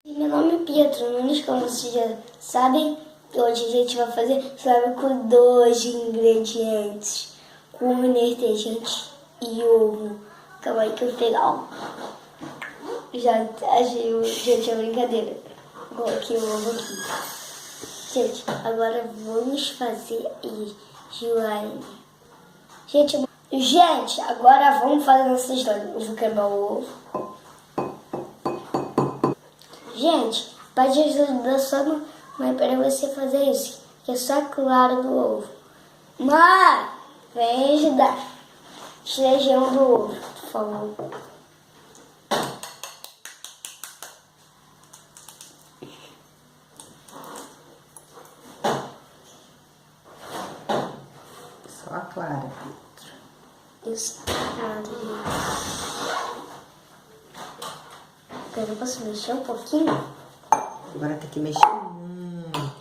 Meu nome é Pietro Nunes, como vocês já sabem. Hoje a gente vai fazer slime com 2 ingredientes: com detergente e ovo. Calma aí que eu vou pegar um. Já achei, gente, é brincadeira. Coloquei o ovo aqui. Gente, agora vamos fazer slime. Gente, agora vamos fazer nosso slime. Eu vou quebrar o ovo. Gente, pode ajudar sua mãe para você fazer isso, que é só a clara do ovo. Mãe, vem ajudar. Tira a gema do ovo, por favor. Só a clara, Pietro. Isso, gente. Agora eu posso mexer um pouquinho? Agora tem que mexer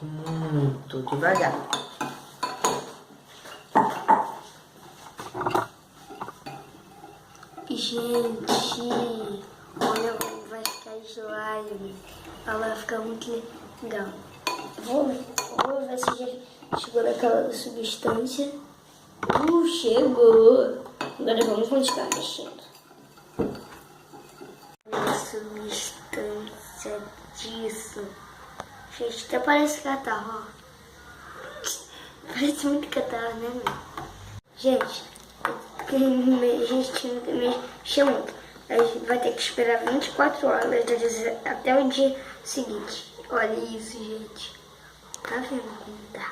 muito devagar. Gente, olha como vai ficar slime. Ela vai ficar muito legal. Vou ver se já chegou naquela substância. Chegou. Agora vamos continuar mexendo. A substância disso. Gente, até parece catarro, ó. Parece muito catarro, né, mãe? Gente, a gente tem que mexer muito. A gente vai ter que esperar 24 horas até o dia seguinte. Olha isso, gente. Tá vendo como tá?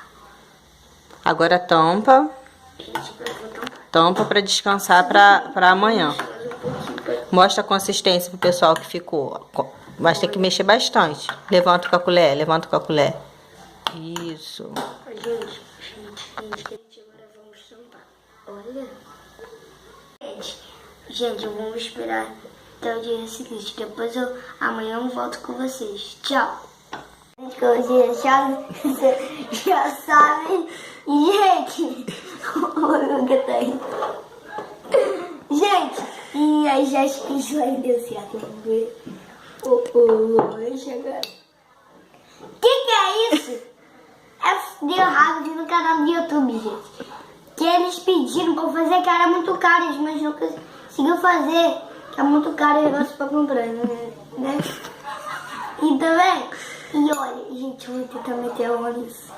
Agora tampa. Gente, eu vou tampar. Tampa pra descansar pra amanhã. Mostra a consistência pro pessoal que ficou. Mas tem que mexer bastante. Levanta com a colher, levanta com a colher. Isso. Gente, agora vamos tampar. Olha. Gente, vamos esperar até o dia seguinte. Depois amanhã eu volto com vocês. Tchau. Gente, como vocês já sabem. Gente, olha tá aí. Gente, e aí já acho que isso vai deu certo. Vamos ver. Deixa agora. Que é isso? Deu errado aqui no canal do YouTube, gente. Que eles pediram pra eu fazer, que era muito caro, mas não conseguiu fazer. Que é muito caro o negócio pra comprar, né? E também, e olha, gente, eu vou tentar meter a mão nisso.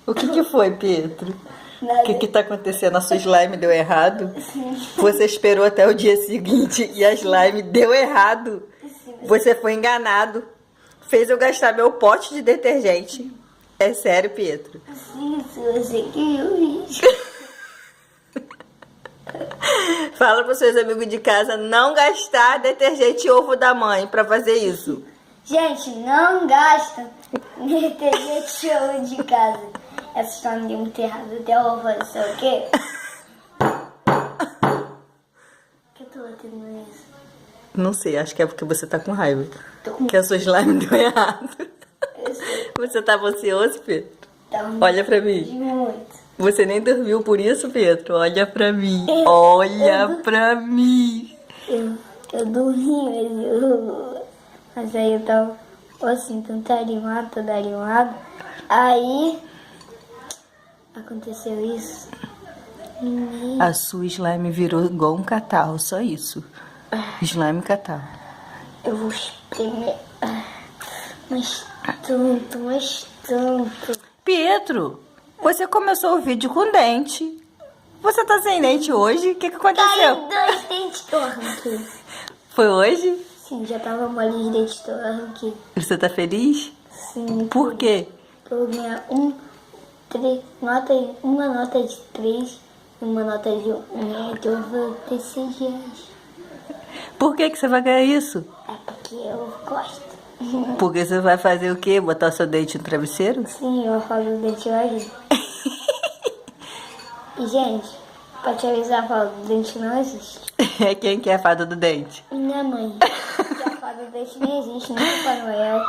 O que foi, Pietro? Nada. O que tá acontecendo? A sua slime deu errado? Sim. Você esperou até o dia seguinte e a slime deu errado. Sim. Você foi enganado. Fez eu gastar meu pote de detergente. É sério, Pietro? Sim, se você quer isso. Fala para seus amigos de casa não gastar detergente e ovo da mãe para fazer isso. Gente, não gasta detergente ovo de casa. Essa história não deu muito errado. Até eu vou fazer o quê? Por que eu tô batendo isso? Não sei, acho que é porque você tá com raiva. Tô com Que a sua slime deu errado. Eu sei. Você tava ansioso, Pedro? Tá Olha pra mim. muito. Você nem dormiu por isso, Pedro? Olha pra mim. Olha pra mim. Eu dormi, mas aí eu tava assim, tanto animado. Aí aconteceu isso. A sua slime virou igual um catarro, só isso. Slime catarro. Eu vou espremer. Mas tanto. Pietro, você começou o vídeo com dente. Você tá sem dente hoje? O que aconteceu? Caiu 2 dentes torros aqui. Foi hoje? Sim, já tava mole de dente torros aqui. Você tá feliz? Sim. Por quê? Eu vou ganhar uma nota de 3 e uma nota de 1. Então eu vou ter 6 reais. Por que você vai ganhar isso? É porque eu gosto. Porque você vai fazer o quê? Botar o seu dente no travesseiro? Sim, eu falo do dente hoje. E, gente, pra te avisar, a fala do dente não existe. Quem que é a fada do dente? Minha mãe. Porque a fala do dente não existe, nem Papai Noel.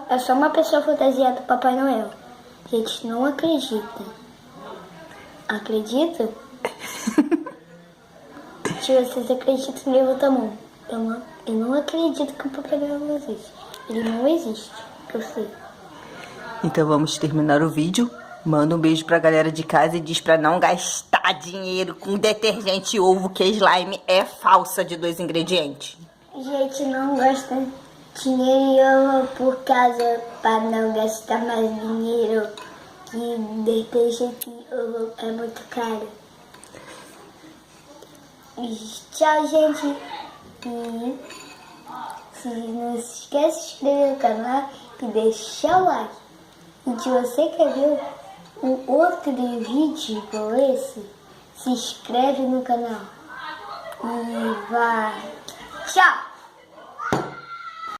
É só uma pessoa fantasiada do Papai Noel. Gente, não acredita. Acredita? Se vocês acreditam, levanta a mão. Eu não acredito que o Papai Noel não existe. Ele não existe, que eu sei. Então vamos terminar o vídeo. Manda um beijo pra galera de casa e diz pra não gastar dinheiro com detergente e ovo, que a slime é falsa de 2 ingredientes. Gente, não gasta dinheiro e ovo por causa para não gastar mais dinheiro. Que detergente e ovo é muito caro. E tchau, gente. E não se esquece de se inscrever no canal e deixar o like. E se você quer ver um outro vídeo como esse, se inscreve no canal. E vai. Tchau!